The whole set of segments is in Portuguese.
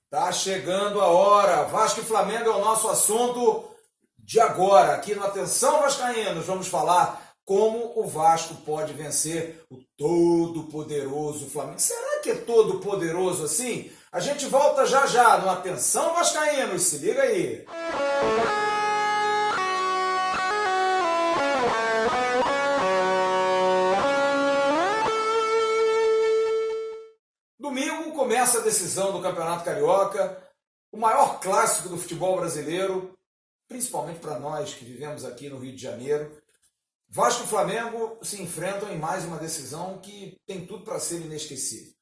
Tá chegando a hora. Vasco e Flamengo é o nosso assunto de agora. Aqui no Atenção Vascaínos, vamos falar como o Vasco pode vencer o todo-poderoso Flamengo. Será que é todo-poderoso assim? A gente volta já já no Atenção Vascaínos. Se liga aí. Domingo começa a decisão do Campeonato Carioca, o maior clássico do futebol brasileiro, principalmente para nós que vivemos aqui no Rio de Janeiro. Vasco e Flamengo se enfrentam em mais uma decisão que tem tudo para ser inesquecível.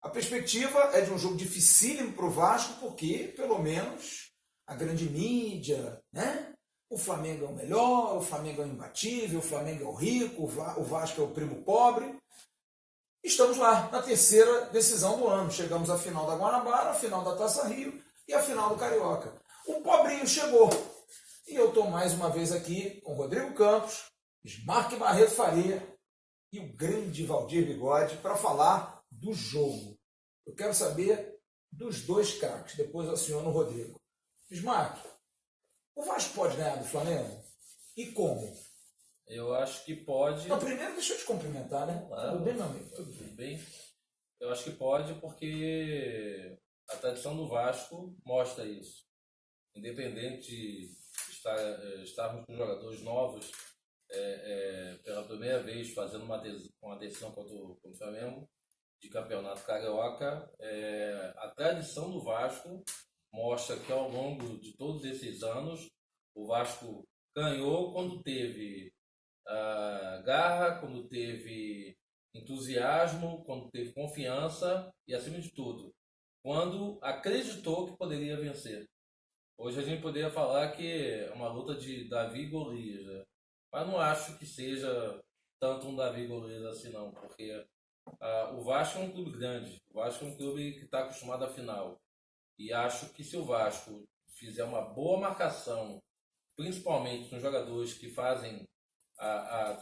A perspectiva é de um jogo dificílimo para o Vasco, porque, pelo menos, a grande mídia, né? O Flamengo é o melhor, o Flamengo é o imbatível, o Flamengo é o rico, o Vasco é o primo pobre. Estamos lá, na terceira decisão do ano. Chegamos à final da Guanabara, à final da Taça Rio e à final do Carioca. O pobrinho chegou. E eu estou mais uma vez aqui com Rodrigo Campos, Bismarck Barreto Faria e o grande Valdir Bigode para falar do jogo. Eu quero saber dos dois craques, depois aciono o Rodrigo. Bismarck, o Vasco pode ganhar do Flamengo? E como? Eu acho que pode. Não, primeiro deixa eu te cumprimentar, né? Claro. Tudo bem, meu amigo? Tudo bem? Eu acho que pode porque a tradição do Vasco mostra isso. Independente de estarmos com jogadores novos pela primeira vez fazendo uma decisão contra o Flamengo de campeonato carioca, a tradição do Vasco mostra que ao longo de todos esses anos o Vasco ganhou quando teve garra, quando teve entusiasmo, quando teve confiança e, acima de tudo, quando acreditou que poderia vencer. Hoje a gente poderia falar que é uma luta de Davi e Golias, né? Mas não acho que seja tanto um Davi e Golias assim não, porque o Vasco é um clube grande, o Vasco é um clube que está acostumado à final. E acho que se o Vasco fizer uma boa marcação, principalmente nos jogadores que fazem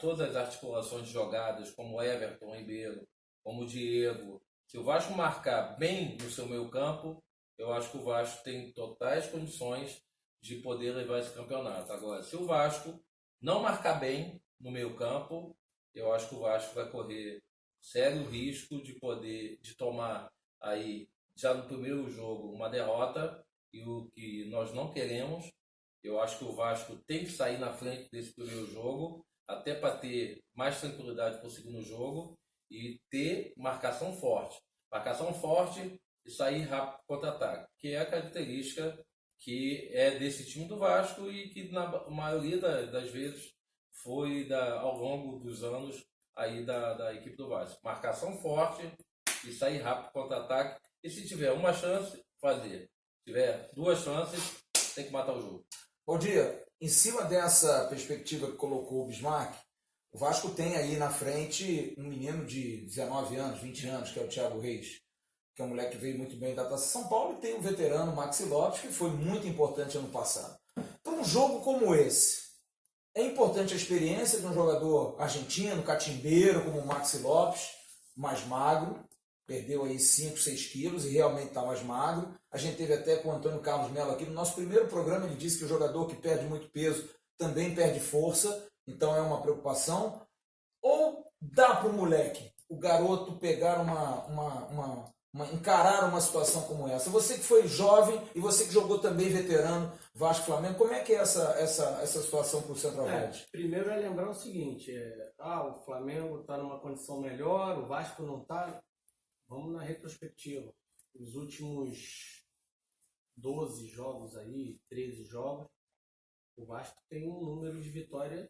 todas as articulações de jogadas, como Everton, Ribeiro, como Diego, se o Vasco marcar bem no seu meio campo, eu acho que o Vasco tem totais condições de poder levar esse campeonato. Agora, se o Vasco não marcar bem no meio campo, eu acho que o Vasco vai correr sério risco de tomar aí, já no primeiro jogo, uma derrota, e o que nós não queremos. Eu acho que o Vasco tem que sair na frente desse primeiro jogo, até para ter mais tranquilidade para o segundo jogo e ter marcação forte. Marcação forte e sair rápido contra-ataque, que é a característica que é desse time do Vasco e que na maioria das vezes foi ao longo dos anos aí da equipe do Vasco. Marcação forte e sair rápido contra-ataque. E se tiver uma chance, fazer. Se tiver duas chances, tem que matar o jogo. Bom dia. Em cima dessa perspectiva que colocou o Bismarck, o Vasco tem aí na frente um menino de 19 anos, 20 anos, que é o Thiago Reis, que é um moleque que veio muito bem da Taça São Paulo, e tem o veterano Maxi Lopes, que foi muito importante ano passado. Para um jogo como esse, é importante a experiência de um jogador argentino, catimbeiro, como o Maxi Lopes, mais magro, perdeu aí 5, 6 quilos e realmente está mais magro. A gente teve até com o Antônio Carlos Melo aqui no nosso primeiro programa, ele disse que o jogador que perde muito peso também perde força, então é uma preocupação. Ou dá para o moleque, o garoto, pegar encarar uma situação como essa? Você que foi jovem e você que jogou também veterano, Vasco Flamengo, como é que é essa situação para o centroavante? Primeiro é lembrar o seguinte, o Flamengo está numa condição melhor, o Vasco não está. Vamos na retrospectiva. Os últimos 12 jogos aí, 13 jogos, o Vasco tem um número de vitórias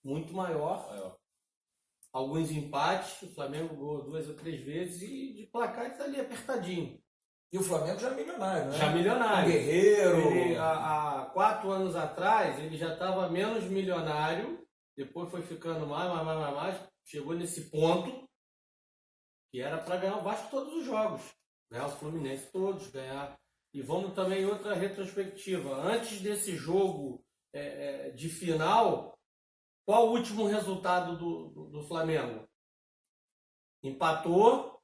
muito maior. Alguns empates, o Flamengo ganhou 2 ou 3 vezes e de placares ali apertadinho. E o Flamengo já é milionário, né? Já milionário. O Guerreiro. Há 4 anos atrás, ele já estava menos milionário, depois foi ficando mais, chegou nesse ponto que era para ganhar o Vasco todos os jogos, ganhar o Fluminense todos, ganhar. E vamos também em outra retrospectiva. Antes desse jogo de final, qual o último resultado do Flamengo? Empatou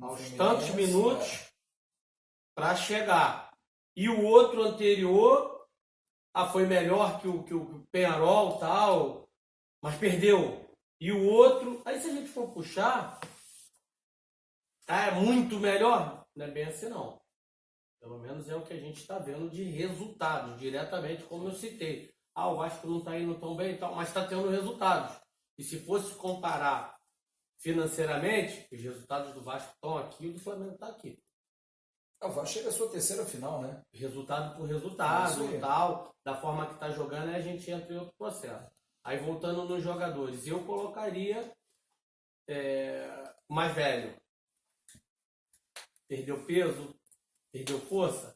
aos tantos minutos para chegar. E o outro anterior foi melhor que o Peñarol tal, mas perdeu. E o outro, aí se a gente for puxar, é muito melhor? Não é bem assim não. Pelo menos é o que a gente está vendo de resultados, diretamente, como eu citei. O Vasco não está indo tão bem e tal, mas está tendo resultados. E se fosse comparar financeiramente, os resultados do Vasco estão aqui e o do Flamengo está aqui. O Vasco chega à sua terceira final, né? Resultado por resultado e tal, da forma que está jogando, aí a gente entra em outro processo. Aí voltando nos jogadores, eu colocaria o mais velho. Perdeu peso, perdeu força,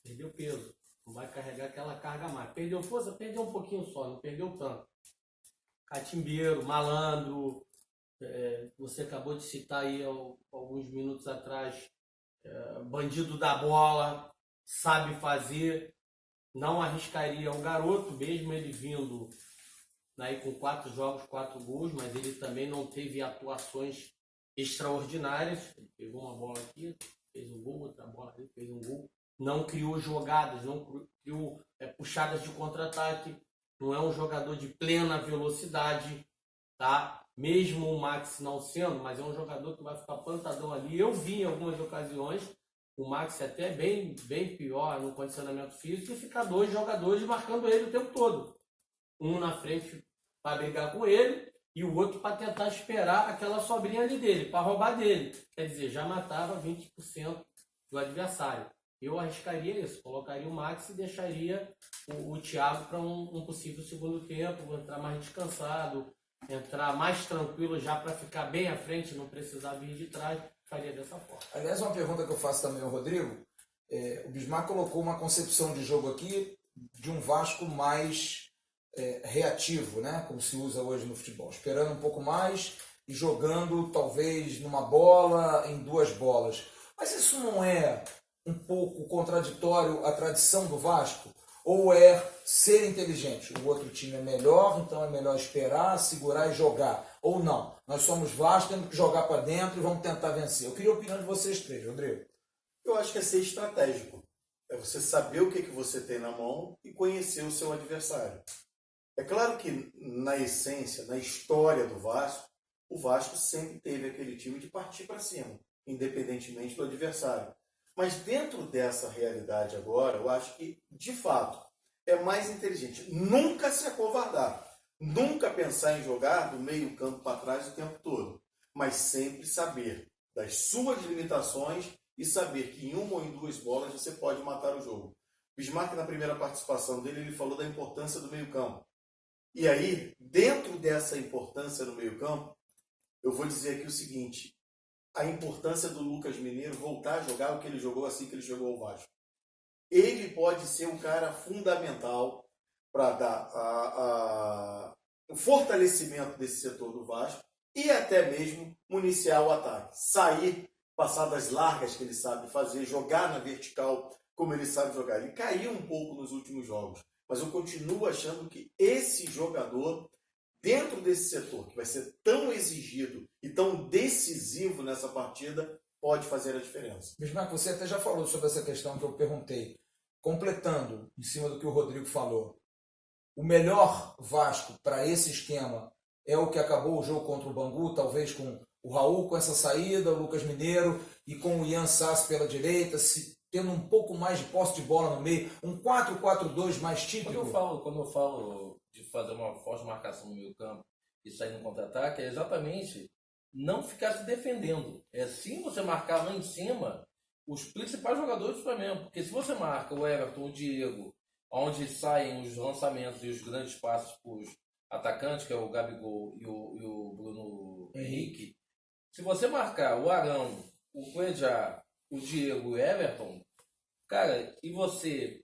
perdeu peso. Não vai carregar aquela carga a mais. Perdeu força, perdeu um pouquinho só, não perdeu tanto. Catimbeiro, malandro, você acabou de citar aí alguns minutos atrás, bandido da bola, sabe fazer, não arriscaria o garoto, mesmo ele vindo aí com 4 jogos, 4 gols, mas ele também não teve atuações extraordinárias. Ele pegou uma bola aqui, fez um gol, outra bola ali, fez um gol. Não criou jogadas, não criou puxadas de contra-ataque. Não é um jogador de plena velocidade, tá? Mesmo o Max não sendo, mas é um jogador que vai ficar plantadão ali. Eu vi em algumas ocasiões o Max até bem pior no condicionamento físico e ficar 2 jogadores marcando ele o tempo todo. Um na frente para brigar com ele e o outro para tentar esperar aquela sobrinha ali dele, para roubar dele. Quer dizer, já matava 20% do adversário. Eu arriscaria isso, colocaria o Max e deixaria o Thiago para um possível segundo tempo, entrar mais descansado, entrar mais tranquilo já para ficar bem à frente, não precisar vir de trás, faria dessa forma. Aliás, uma pergunta que eu faço também ao Rodrigo, o Bismarck colocou uma concepção de jogo aqui de um Vasco mais reativo, né? Como se usa hoje no futebol, esperando um pouco mais e jogando talvez numa bola, em 2 bolas. Mas isso não é um pouco contraditório à tradição do Vasco? Ou é ser inteligente? O outro time é melhor, então é melhor esperar, segurar e jogar. Ou não? Nós somos Vasco, temos que jogar para dentro e vamos tentar vencer. Eu queria a opinião de vocês 3, Rodrigo. Eu acho que é ser estratégico. É você saber o que você tem na mão e conhecer o seu adversário. É claro que na essência, na história do Vasco, o Vasco sempre teve aquele time de partir para cima, independentemente do adversário. Mas dentro dessa realidade agora, eu acho que, de fato, é mais inteligente nunca se acovardar, nunca pensar em jogar do meio campo para trás o tempo todo, mas sempre saber das suas limitações e saber que em 1 ou em 2 bolas você pode matar o jogo. Bismarck, na primeira participação dele, ele falou da importância do meio campo. E aí, dentro dessa importância no meio campo, eu vou dizer aqui o seguinte: a importância do Lucas Mineiro voltar a jogar o que ele jogou assim que ele jogou o Vasco. Ele pode ser um cara fundamental para dar o fortalecimento desse setor do Vasco e até mesmo municiar o ataque. Sair, passar das largas que ele sabe fazer, jogar na vertical como ele sabe jogar. Ele caiu um pouco nos últimos jogos, mas eu continuo achando que esse jogador, dentro desse setor, que vai ser tão exigido e tão decisivo nessa partida, pode fazer a diferença. Bismarck, você até já falou sobre essa questão que eu perguntei. Completando em cima do que o Rodrigo falou, o melhor Vasco para esse esquema é o que acabou o jogo contra o Bangu, talvez com o Raul com essa saída, o Lucas Mineiro e com o Ian Sassi pela direita, tendo um pouco mais de posse de bola no meio, um 4-4-2 mais típico. Quando eu falo de fazer uma forte marcação no meio campo e sair no contra-ataque, é exatamente não ficar se defendendo. É sim você marcar lá em cima os principais jogadores do Flamengo. Porque se você marca o Everton, o Diego, onde saem os lançamentos e os grandes passos para os atacantes, que é o Gabigol e o Bruno Henrique, se você marcar o Arão, o Cuejá, o Diego e o Everton, cara, e você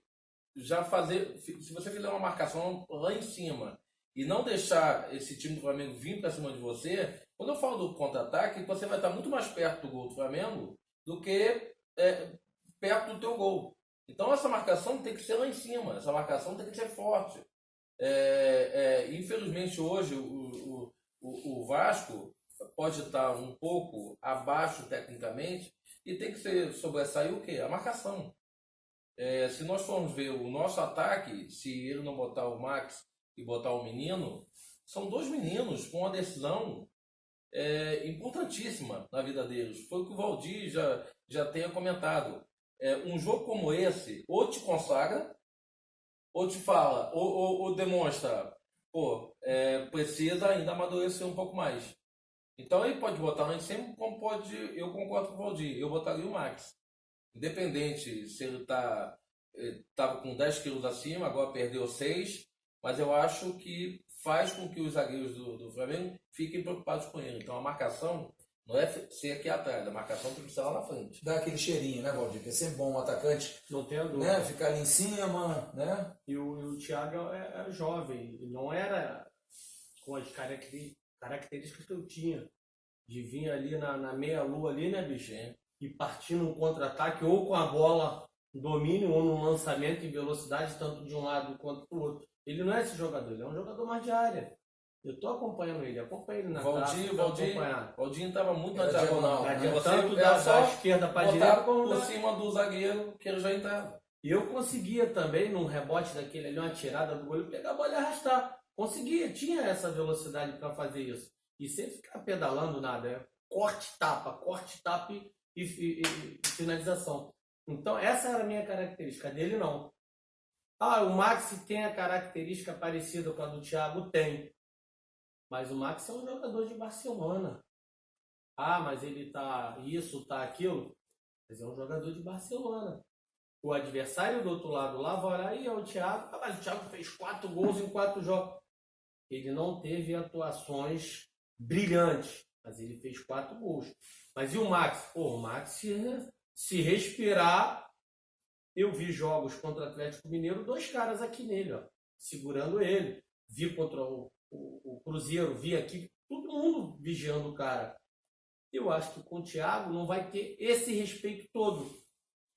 já fazer, se você fizer uma marcação lá em cima e não deixar esse time do Flamengo vir para cima de você, quando eu falo do contra-ataque, você vai estar muito mais perto do gol do Flamengo do que perto do teu gol. Então essa marcação tem que ser lá em cima, essa marcação tem que ser forte. Infelizmente hoje o Vasco pode estar um pouco abaixo tecnicamente E tem que sobressair o quê? A marcação. Se nós formos ver o nosso ataque, se ele não botar o Max e botar o menino, são dois meninos com uma decisão importantíssima na vida deles. Foi o que o Valdir já tenha comentado. Um jogo como esse, ou te consagra, ou te fala, ou demonstra, precisa ainda amadurecer um pouco mais. Então ele pode botar lá em cima, como pode, eu concordo com o Valdir, eu botaria o Max. Independente se ele estava com 10 quilos acima, agora perdeu 6, mas eu acho que faz com que os zagueiros do Flamengo fiquem preocupados com ele. Então a marcação não é ser aqui atrás, a marcação tem que ser lá na frente. Dá aquele cheirinho, né, Valdir? Que é sempre bom um atacante, Não tenho dúvida. né? Ficar ali em cima, né? E o Thiago é jovem, e não era com as características que eu tinha, de vir ali na meia-lua ali, né, bicho? E partir num contra-ataque, ou com a bola no domínio, ou no lançamento em velocidade, tanto de um lado quanto do outro. Ele não é esse jogador, ele é um jogador mais de área. Eu tô acompanhando ele, acompanho ele na Valdinho estava muito na Era diagonal. Tanto da esquerda para direita como por cima do zagueiro, que ele já entrava. E eu conseguia também, num rebote daquele ali, uma tirada do goleiro, pegar a bola e arrastar. Conseguia, tinha essa velocidade para fazer isso. E sem ficar pedalando nada, corte, tapa e finalização. Então essa era a minha característica, dele não. O Max tem a característica parecida com a do Thiago? Tem. Mas o Max é um jogador de Barcelona. Mas ele tá isso, tá aquilo. Mas é um jogador de Barcelona. O adversário do outro lado lá vai olhar e é o Thiago. Mas o Thiago fez 4 gols em 4 jogos. Ele não teve atuações brilhantes, mas ele fez 4 gols. Mas e o Max? O Max, se respirar, eu vi jogos contra o Atlético Mineiro, 2 caras aqui nele, ó, segurando ele. Vi contra o Cruzeiro, vi aqui, todo mundo vigiando o cara. Eu acho que com o Thiago não vai ter esse respeito todo.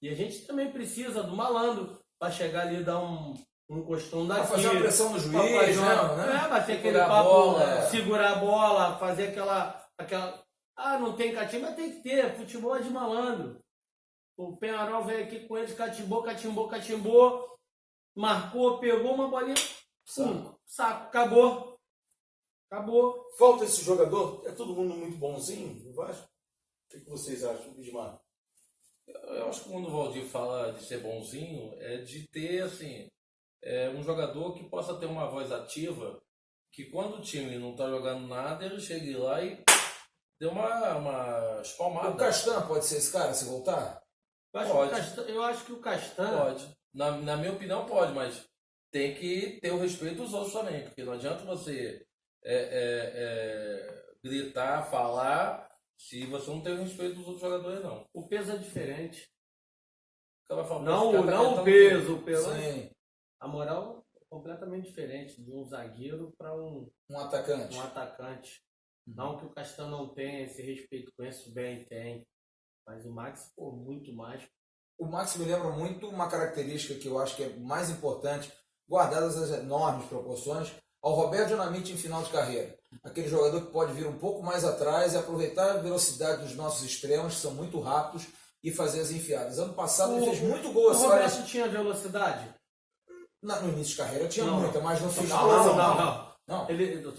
E a gente também precisa do malandro para chegar ali e dar um encostão daqui. Pra fazer uma pressão no juiz, né? Bater aquele papo, segurar a bola, fazer aquela... não tem catimbo, mas tem que ter. Futebol é de malandro. O Penharol veio aqui com ele, catimbou, marcou, pegou uma bolinha, saco, acabou. Falta esse jogador? É todo mundo muito bonzinho no Vasco? O que vocês acham, Bismar? Eu acho que quando o Valdir fala de ser bonzinho, é de ter, assim, um jogador que possa ter uma voz ativa, que quando o time não está jogando nada, ele chegue lá e dê uma espalmada. O Castan pode ser esse cara, se voltar? Eu acho que o Castan... Pode. Na minha opinião, pode, mas tem que ter o respeito dos outros também, porque não adianta você gritar, falar, se você não tem o respeito dos outros jogadores, não. O peso é diferente. Não o peso. Sim. A moral é completamente diferente de um zagueiro para um atacante. Não que o Castan não tenha esse respeito, conheço bem, tem. Mas o Max, muito mais. O Max me lembra muito uma característica que eu acho que é mais importante, guardadas as enormes proporções, ao Roberto Dinamite em final de carreira. Aquele jogador que pode vir um pouco mais atrás e aproveitar a velocidade dos nossos extremos, que são muito rápidos, e fazer as enfiadas. Ano passado ele fez muito gol. O Roberto tinha velocidade? No início de carreira tinha muita, mas no final... Não. Eu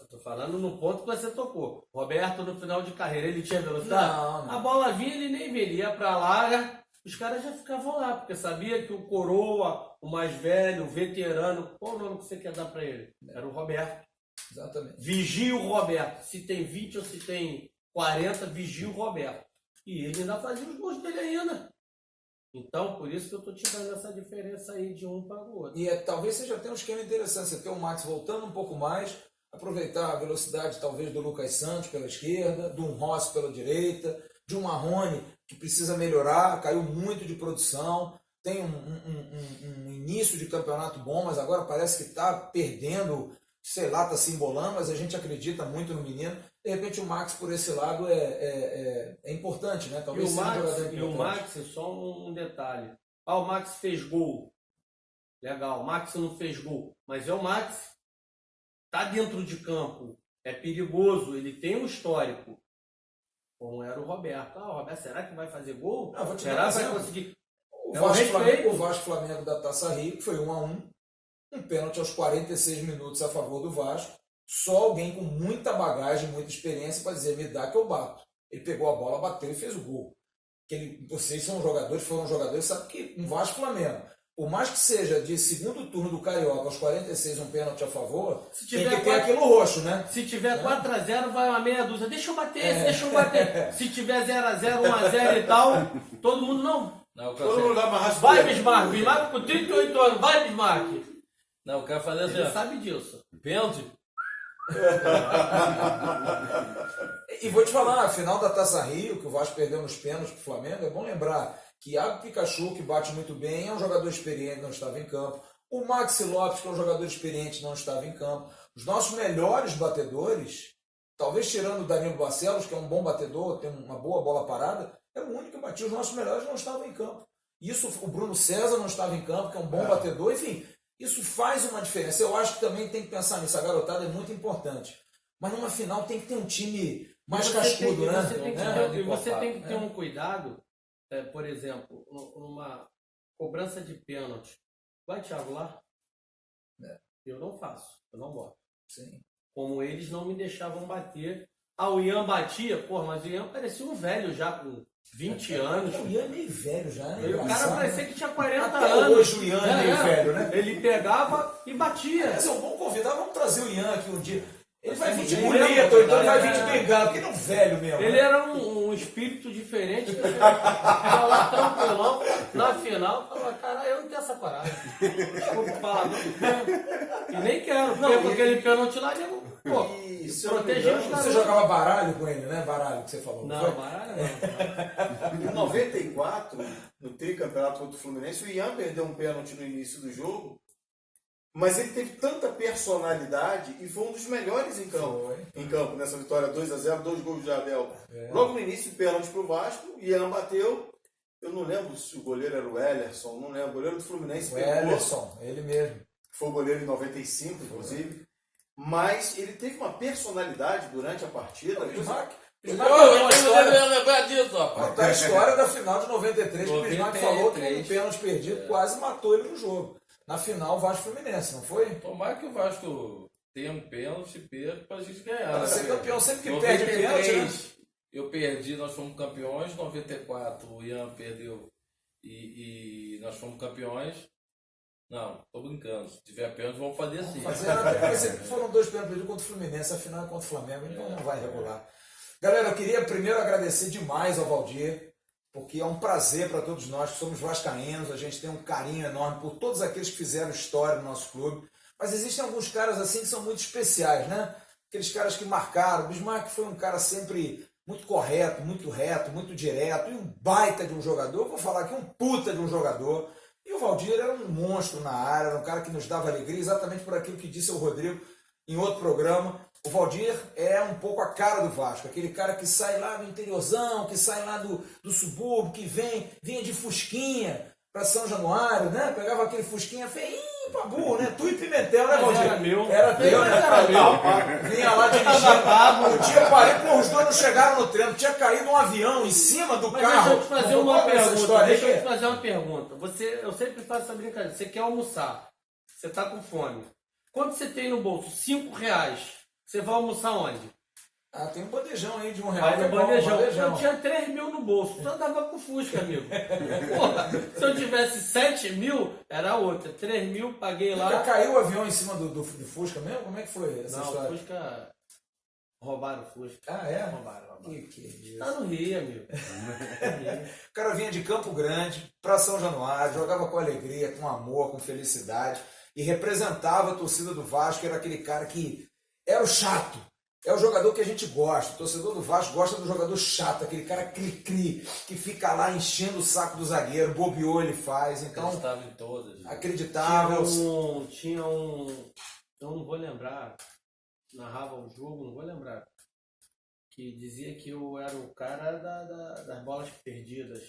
tô falando no ponto que você tocou. Roberto, no final de carreira, ele tinha velocidade? Não. A bola vinha, ele nem via. Ele ia pra lá, os caras já ficavam lá, porque sabia que o coroa, o mais velho, o veterano, qual o nome que você quer dar pra ele? Era o Roberto. Exatamente. Vigia o Roberto. Se tem 20 ou se tem 40, vigia o Roberto. E ele ainda fazia os gols dele ainda. Então, por isso que eu estou te dando essa diferença aí de um para o outro. E talvez seja até um esquema interessante, você ter o Max voltando um pouco mais, aproveitar a velocidade talvez do Lucas Santos pela esquerda, do Rossi pela direita, de um Marrone que precisa melhorar, caiu muito de produção, tem um início de campeonato bom, mas agora parece que está perdendo, sei lá, está se embolando, mas a gente acredita muito no menino. De repente o Max por esse lado é importante, né? Talvez seja um jogador importante. E o Max, só um detalhe. O Max fez gol. Legal, o Max não fez gol. Mas o Max tá dentro de campo. É perigoso, ele tem um histórico. como era o Roberto. O Roberto, será que vai fazer gol? Não, vou te Será dar um que vai exemplo. conseguir? O É o respeito. Vasco Flamengo da Taça Rio, que foi 1-1, um pênalti aos 46 minutos a favor do Vasco. Só alguém com muita bagagem, muita experiência para dizer, me dá que eu bato. Ele pegou a bola, bateu e fez o gol. Vocês são jogadores, foram jogadores, sabe que um Vasco Flamengo, por mais que seja de segundo turno do Carioca aos 46 um pênalti a favor, tem que ter aquilo roxo, né? Se tiver 4-0, vai uma meia dúzia. Deixa eu bater, deixa eu bater. Se tiver 0-0, 1-0 e tal, todo mundo não. Não, Todo mundo dá uma raspa. Vai, Bismarck. Bismarck com 38 anos. Vai, Bismarck. não, eu quero fazer assim, Ele ó. sabe disso. Pênalti? E vou te falar, a final da Taça Rio, que o Vasco perdeu nos pênaltis pro Flamengo, é bom lembrar que Iago Pikachu, que bate muito bem, é um jogador experiente, não estava em campo. O Maxi Lopes, que é um jogador experiente, não estava em campo. Os nossos melhores batedores, talvez tirando o Danilo Barcelos, que é um bom batedor, tem uma boa bola parada, é o único que batia. Os nossos melhores não estavam em campo. Isso, o Bruno César não estava em campo, que é um bom batedor. Enfim, isso faz uma diferença. Eu acho que também tem que pensar nisso. A garotada é muito importante. Mas numa final tem que ter um time mais cascudo, né? Você tem que ter um cuidado, por exemplo, numa cobrança de pênalti. Vai, Thiago, lá? Eu não faço, eu não boto. Sim. Como eles não me deixavam bater. O Ian batia, mas o Ian parecia um velho já com 20 anos. O Ian é meio velho já, né? O cara parecia que tinha 40 Até anos. hoje o Ian é meio velho, né? Ele pegava e batia. Mas é um bom convidado, vamos trazer o Ian aqui um dia. Ele vai vir de Ele bonito, é ou então ele vai vir de é. bengala, porque ele é um velho mesmo. Ele né? era um espírito diferente. Que tava lá tranquilão, na final, falava, caralho, eu não tenho essa parada. Desculpa falar, e nem quero, porque aquele pênalti lá, eu, pô, E se eu não me proteger os engano, caras. Você jogava baralho com ele, né? Baralho que você falou. Não, foi? baralho não. em 94, no tricampeonato contra o Fluminense, o Ian perdeu um pênalti no início do jogo, mas ele teve tanta personalidade e foi um dos melhores em campo. Nessa vitória 2-0, 2 gols de Jardel. Logo no início, pênalti pro Vasco, o Ian bateu. Eu não lembro se o goleiro era o Ellerson, não lembro. O goleiro do Fluminense O Ellerson, ele mesmo. foi o goleiro em 95, inclusive. Mas ele teve uma personalidade durante a partida. O Bismarck. Eu não lembrar disso, rapaz. Conta a história da final de 93, que o Bismarck falou que um 93. pênalti perdido quase matou ele no jogo. Na final, Vasco Fluminense, não foi? Tomara que o Vasco tenha um pênalti e perca pra gente ganhar. Para né, ser velho? campeão, sempre que perde pênalti, né? Eu perdi, nós fomos campeões. 94, o Ian perdeu e nós fomos campeões. Não, tô brincando. Se tiver pênalti, vamos fazer assim. Foram 2 pênaltis perdidos contra o Fluminense, a final é contra o Flamengo, então não vai regular. Galera, eu queria primeiro agradecer demais ao Valdir, porque é um prazer para todos nós que somos vascaínos, a gente tem um carinho enorme por todos aqueles que fizeram história no nosso clube, mas existem alguns caras assim que são muito especiais, né? Aqueles caras que marcaram. O Bismarck foi um cara sempre muito correto, muito reto, muito direto, e um baita de um jogador, vou falar aqui, um puta de um jogador. E o Valdir era um monstro na área, era um cara que nos dava alegria, exatamente por aquilo que disse o Rodrigo em outro programa. O Valdir é um pouco a cara do Vasco, aquele cara que sai lá do interiorzão, que sai lá do subúrbio, que vinha de Fusquinha para São Januário, né? Pegava aquele Fusquinha feinho pra burro, né? Tu e Pimentel, né, Valdir? Era meu. Era teu, né? Era meu. Vinha lá dirigindo. Um dia eu parei, os dois não chegaram no treino, tinha caído um avião em cima do Mas carro. deixa eu te fazer Não uma conta essa pergunta. história Deixa aí. eu te fazer uma pergunta. Eu sempre faço essa brincadeira. Você quer almoçar, você tá com fome. Quanto você tem no bolso? R$5. Você vai almoçar onde? Ah, tem um bandejão aí de R$1. Vai que no é bom, bandejão. Eu tinha 3 mil no bolso. Só dava com Fusca, amigo. Porra, se eu tivesse 7 mil, era outra. 3 mil, paguei Já lá. caiu o avião em cima do Fusca mesmo? Como é que foi essa Não, história? o Fusca... Roubaram o Fusca. Ah, é? Roubaram. Que isso. Tá no Rio, amigo. O cara vinha de Campo Grande para São Januário, jogava com alegria, com amor, com felicidade e representava a torcida do Vasco. Era aquele cara que era o chato. É o jogador que a gente gosta. O torcedor do Vasco gosta do jogador chato, aquele cara cri-cri, que fica lá enchendo o saco do zagueiro, bobeou, ele faz. Então, Acreditava em todas. acreditável. Tinha um... Eu não vou lembrar. Narrava o jogo, não vou lembrar. Que dizia que eu era o cara das bolas perdidas.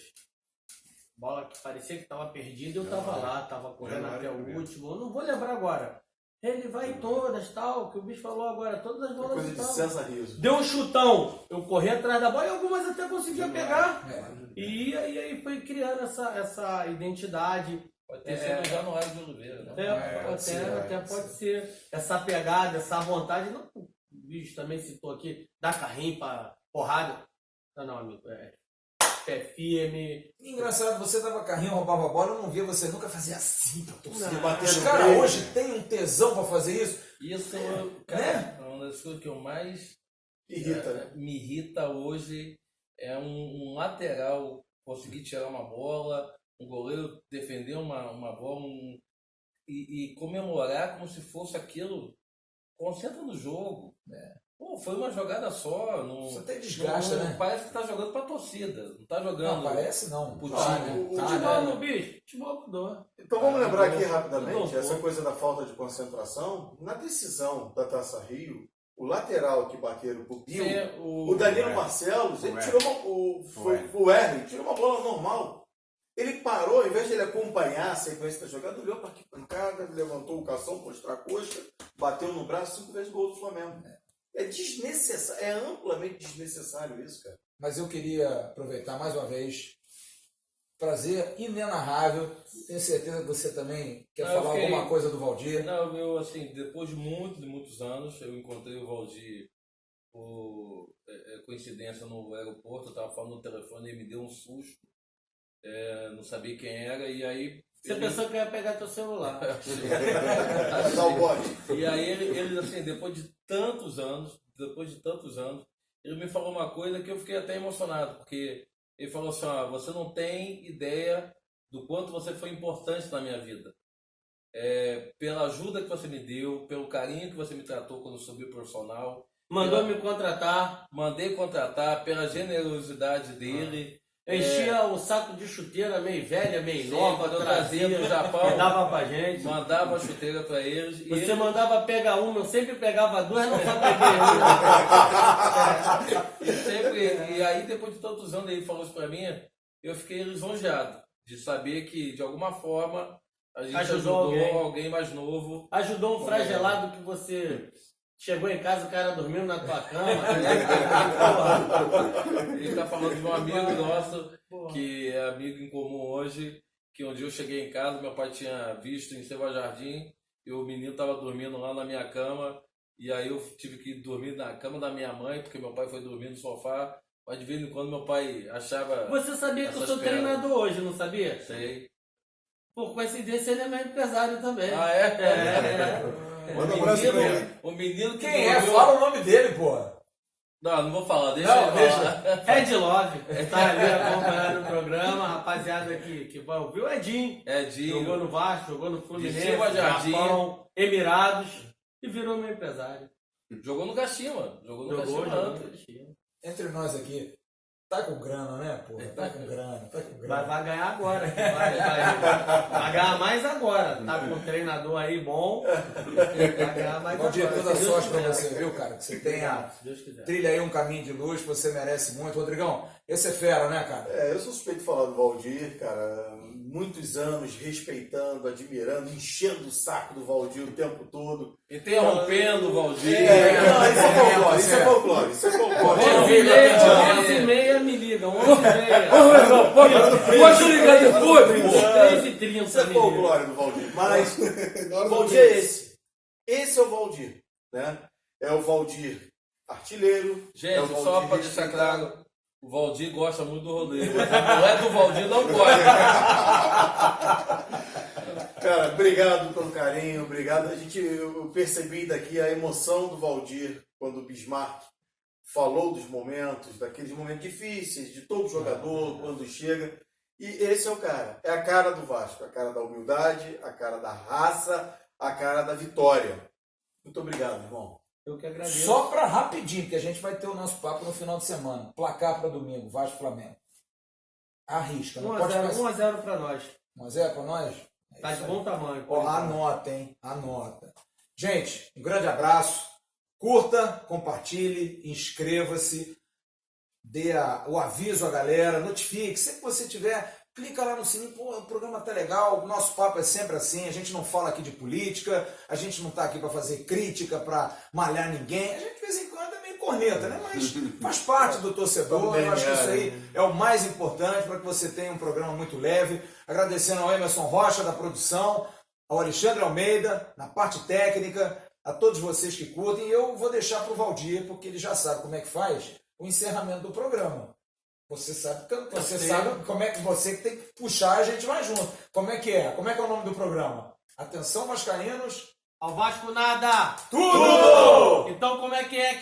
Bola que parecia que estava perdida, eu estava lá, estava correndo até o último. Eu não vou lembrar agora. Ele vai em todas, tal, que o bicho falou agora, todas as bolas Coisa de estavam. César Riso. Deu um chutão, eu corri atrás da bola e algumas até conseguia pegar. E aí foi criando essa identidade. Pode ter sido já no Januário de Oliveira, né? Até pode ser. Essa pegada, essa vontade. Não, o bicho também citou aqui, dar carrinho pra porrada. Não, amigo, pé firme. Engraçado, você dava carrinho, roubava a bola, eu não via você nunca fazer assim pra torcida. Não. Bater Os no caras peito. hoje têm um tesão pra fazer isso. Isso, cara, é uma das coisas que eu mais Irrita, né? me irrita hoje é um lateral conseguir tirar uma bola, um goleiro defender uma bola e comemorar como se fosse aquilo. Concentra no jogo. Pô, foi uma jogada só. Não, Isso até desgasta, né? Parece que tá jogando pra torcida. Não tá Não, jogando. parece não. Pro Tá, time. né? Tá, Futebol né? no bicho, futebol mudou. Então vamos lembrar aqui mudou. rapidamente Mudou. essa coisa da falta de concentração. Na decisão da Taça Rio, o lateral que bateram pro Bill, o Danilo Barcelos, ele tirou o R, tirou uma bola normal. Ele parou, ao invés de ele acompanhar a sequência da jogada, olhou para que pancada, levantou o calção, mostrar a coxa, bateu no braço, 5 vezes gol do Flamengo. É desnecessário, é amplamente desnecessário isso, cara. Mas eu queria aproveitar mais uma vez. Prazer inenarrável. Tenho certeza que você também quer Não, eu falar fiquei- alguma coisa do Valdir. Não, eu assim, depois de muitos anos, eu encontrei o Valdir por coincidência no aeroporto, eu estava falando no telefone e ele me deu um susto, não sabia quem era, e aí... Você pensou que ia pegar teu celular. Vai dar o bote. E aí ele assim, depois de tantos anos, ele me falou uma coisa que eu fiquei até emocionado, porque ele falou assim, você não tem ideia do quanto você foi importante na minha vida. Pela ajuda que você me deu, pelo carinho que você me tratou quando eu subi o profissional. Mandou me contratar. Mandei contratar, pela generosidade dele. Enchia o saco de chuteira meio velha, meio Sim, nova, quando eu trazia trazia do Japão, e dava pra gente. mandava a chuteira para eles. Você mandava pegar uma, eu sempre pegava duas, não só peguei uma. E aí, depois de tantos anos, ele falou isso para mim, eu fiquei lisonjeado de saber que, de alguma forma, a gente ajudou alguém mais novo. Ajudou um fragelado que você chegou em casa, o cara dormiu na tua cama. Ele está falando de um amigo nosso, que é amigo em comum hoje, que um dia eu cheguei em casa, meu pai tinha visto em Silva Jardim, e o menino estava dormindo lá na minha cama, e aí eu tive que dormir na cama da minha mãe, porque meu pai foi dormir no sofá, mas de vez em quando meu pai achava... Você sabia que eu sou essas pérolas. treinador hoje, não sabia? Sei. Por coincidência, ele é meu empresário também. Ah, é? Manda um abraço pra ele. O menino que Quem é? dormiu- Fala o nome dele, porra. Não vou falar, deixa Não, ele falar. Red Love, tá ali acompanhando o programa, rapaziada que vai ouvir. O Edinho, Edinho. jogou no Vasco, jogou no Fluminense, Silva Jardim. Japão, Emirados, e virou meu empresário. Jogou no Kashima. Jogou no Jogou, Kashima jogou. antes. Entre nós aqui, tá com grana, né, porra? Tá com grana. Vai ganhar agora. Vai ganhar mais agora. Tá com um treinador aí bom. Vai ganhar mais Valdir, agora. toda se Deus sorte pra quiser. você, viu, cara? Que você tenha... Obrigado, se Deus quiser. Trilha aí um caminho de luz que você merece muito. Rodrigão, esse é fera, né, cara? Eu sou suspeito de falar do Valdir, cara. Muitos anos respeitando, admirando, enchendo o saco do Valdir o tempo todo. Interrompendo o Valdir. Não, isso é folclore, isso é folclore, isso é folclore. 11h30 me liga, 11h30. Pode ligar depois, pô. 3h30 Isso é me liga. folclore do Valdir. Mas o Valdir é esse. Esse é o Valdir, né? É o Valdir artilheiro. Gente, é o só Valdir pra deixar respeitado. claro, o Valdir gosta muito do rodeio. Mas a mulher do Valdir não gosta. Cara, obrigado pelo carinho, obrigado. Eu percebi daqui a emoção do Valdir quando o Bismarck falou dos momentos, daqueles momentos difíceis de todo jogador quando chega. E esse é o cara, é a cara do Vasco, a cara da humildade, a cara da raça, a cara da vitória. Muito obrigado, irmão. Eu que agradeço. Só pra rapidinho, porque a gente vai ter o nosso papo no final de semana. Placar pra domingo, Vasco Flamengo. Arrisca, não pode 1x0 pra nós. 1x0 pra nós? Tá de bom tamanho. Ó, anota, hein? Anota. Gente, um grande abraço. Curta, compartilhe, inscreva-se, dê o aviso à galera, notifique. Sempre que você tiver, clica lá no sininho, pô, o programa tá legal, o nosso papo é sempre assim, a gente não fala aqui de política, a gente não tá aqui para fazer crítica, para malhar ninguém, a gente de vez em quando é meio corneta, né? Mas faz parte do torcedor, eu acho que isso aí é o mais importante para que você tenha um programa muito leve. Agradecendo ao Emerson Rocha da produção, ao Alexandre Almeida na parte técnica, a todos vocês que curtem, e eu vou deixar para o Valdir, porque ele já sabe como é que faz o encerramento do programa. Você sabe como é que você tem que puxar, a gente vai junto. Como é que é? Como é que é o nome do programa? Atenção, vascaínos. Ao Vasco nada! Tudo! Então como é que é?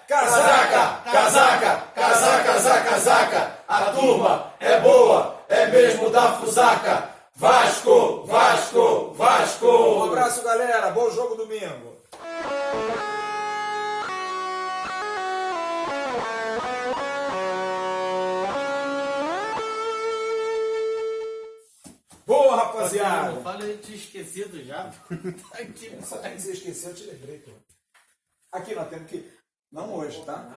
Casaca, casaca, casaca, casaca, casaca. A turma é boa, é mesmo da fusaca. Vasco, Vasco, Vasco. Um abraço, galera. Bom jogo domingo. Boa, rapaziada. Não fala, eu tinha esquecido já. Sabe que você esqueceu, eu te lembrei, pô. Aqui nós temos que... Não hoje, tá?